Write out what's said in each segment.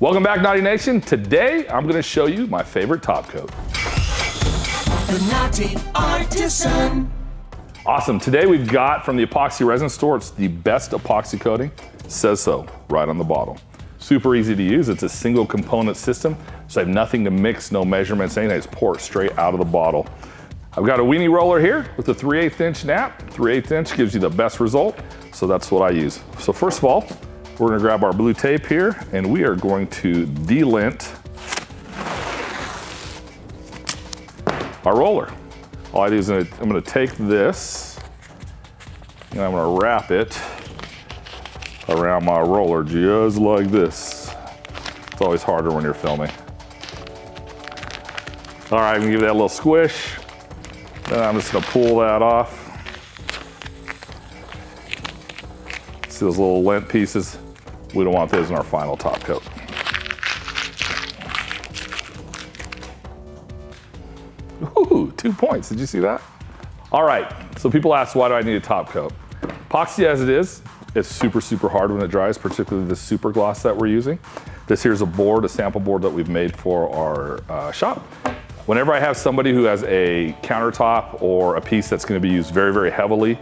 Welcome back, Naughty Nation. Today, I'm gonna show you my favorite top coat. The Naughty Artisan. Awesome, today we've got from the epoxy resin store, it's the best epoxy coating. It says so right on the bottle. Super easy to use, it's a single component system, so I have nothing to mix, no measurements, anything, I just pour it straight out of the bottle. I've got a weenie roller here with a 3/8 inch nap. 3/8 inch gives you the best result, so that's what I use. So first of all, we're gonna grab our blue tape here and we are going to delint our roller. All I do is I'm gonna take this and I'm gonna wrap it around my roller just like this. It's always harder when you're filming. All right, I'm gonna give that a little squish. Then I'm just gonna pull that off. See those little lint pieces? We don't want those in our final top coat. Ooh, 2 points, did you see that? All right, so people ask, why do I need a top coat? Epoxy as it is, it's super, super hard when it dries, particularly the super gloss that we're using. This here's a board, a sample board that we've made for our shop. Whenever I have somebody who has a countertop or a piece that's gonna be used very, very heavily,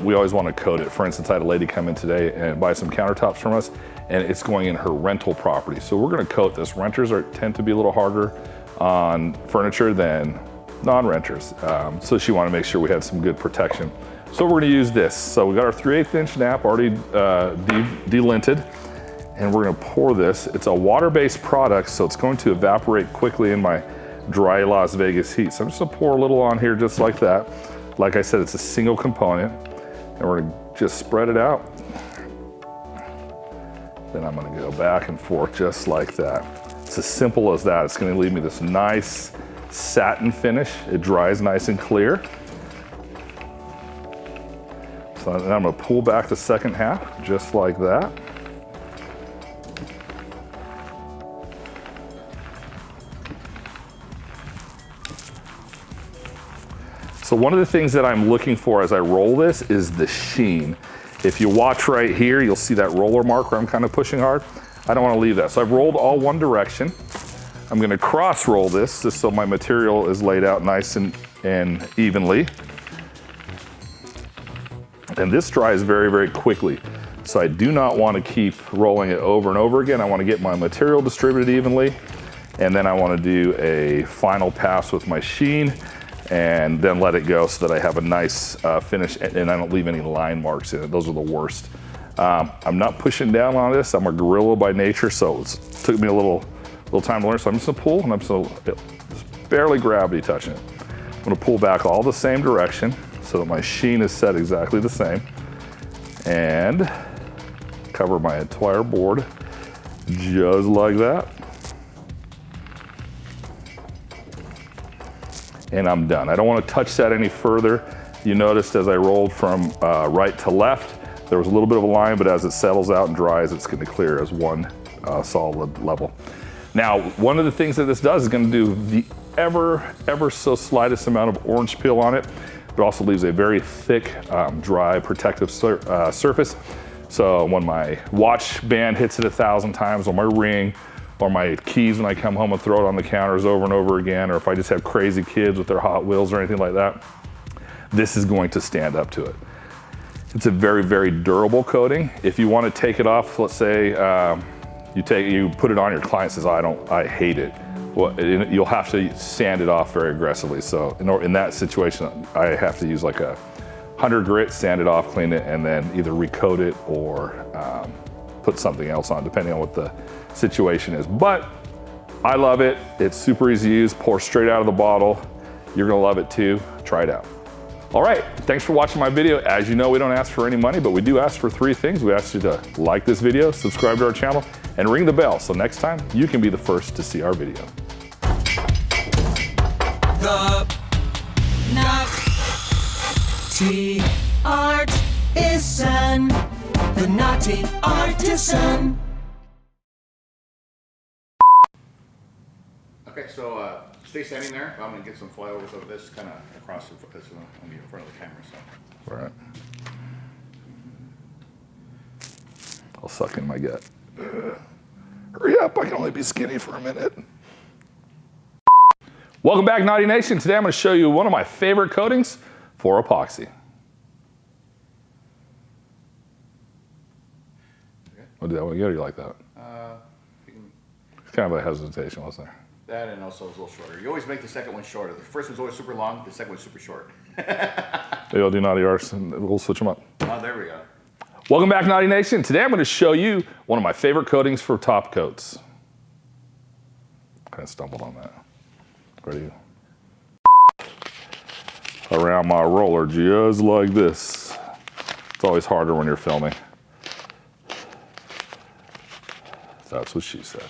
we always want to coat it. For instance, I had a lady come in today and buy some countertops from us, and it's going in her rental property. So we're gonna coat this. Renters tend to be a little harder on furniture than non-renters. So she wanted to make sure we had some good protection. So we're gonna use this. So we got our 3/8 inch nap already delinted, and we're gonna pour this. It's a water-based product, so it's going to evaporate quickly in my dry Las Vegas heat. So I'm just gonna pour a little on here just like that. Like I said, it's a single component, and we're gonna just spread it out. Then I'm gonna go back and forth just like that. It's as simple as that. It's gonna leave me this nice satin finish. It dries nice and clear. So then I'm gonna pull back the second half, just like that. So one of the things that I'm looking for as I roll this is the sheen. If you watch right here, you'll see that roller mark where I'm kind of pushing hard. I don't want to leave that. So I've rolled all one direction. I'm going to cross roll this just so my material is laid out nice and evenly. And this dries very, very quickly. So I do not want to keep rolling it over and over again. I want to get my material distributed evenly. And then I want to do a final pass with my sheen, and then let it go so that I have a nice finish and I don't leave any line marks in it. Those are the worst. I'm not pushing down on this. I'm a gorilla by nature, so it took me a little time to learn. So I'm just gonna pull, and I'm just barely gravity touching it. I'm gonna pull back all the same direction so that my sheen is set exactly the same, and cover my entire board just like that. And I'm done. I don't want to touch that any further. You noticed as I rolled from right to left, there was a little bit of a line, but as it settles out and dries, it's going to clear as one solid level. Now, one of the things that this does is going to do the ever so slightest amount of orange peel on it, but also leaves a very thick, dry, protective surface. So when my watch band hits it 1,000 times, or my ring, or my keys when I come home and throw it on the counters over and over again, or if I just have crazy kids with their Hot Wheels or anything like that, this is going to stand up to it. It's a very, very durable coating. If you want to take it off, let's say you put it on, your client says, I hate it. Well, you'll have to sand it off very aggressively. So in that situation, I have to use like a 100 grit, sand it off, clean it, and then either recoat it or put something else on, depending on what the situation is. But I love it. It's super easy to use. Pour straight out of the bottle. You're gonna love it too. Try it out. All right, thanks for watching my video. As you know, we don't ask for any money, but we do ask for 3 things. We ask you to like this video, subscribe to our channel, and ring the bell, so next time you can be the first to see our video. The Naughty Artisan. The Naughty Artisan. Okay, so stay standing there. I'm gonna get some flyovers of this kind of across this on the front of the camera. So. All right. I'll suck in my gut. Hurry up. up. I can only be skinny for a minute. Welcome back, Naughty Nation. Today I'm going to show you one of my favorite coatings for epoxy. Okay. I'll do that one again, or you like that? It's kind of a hesitation, wasn't there? That and also it's a little shorter. You always make the second one shorter. The first one's always super long, the second one's super short. Maybe I'll do Naughty Arts and we'll switch them up. Oh, there we go. Welcome back, Naughty Nation. Today I'm going to show you one of my favorite coatings for top coats. Kind of stumbled on that. Ready? Around my roller, just like this. It's always harder when you're filming. That's what she said.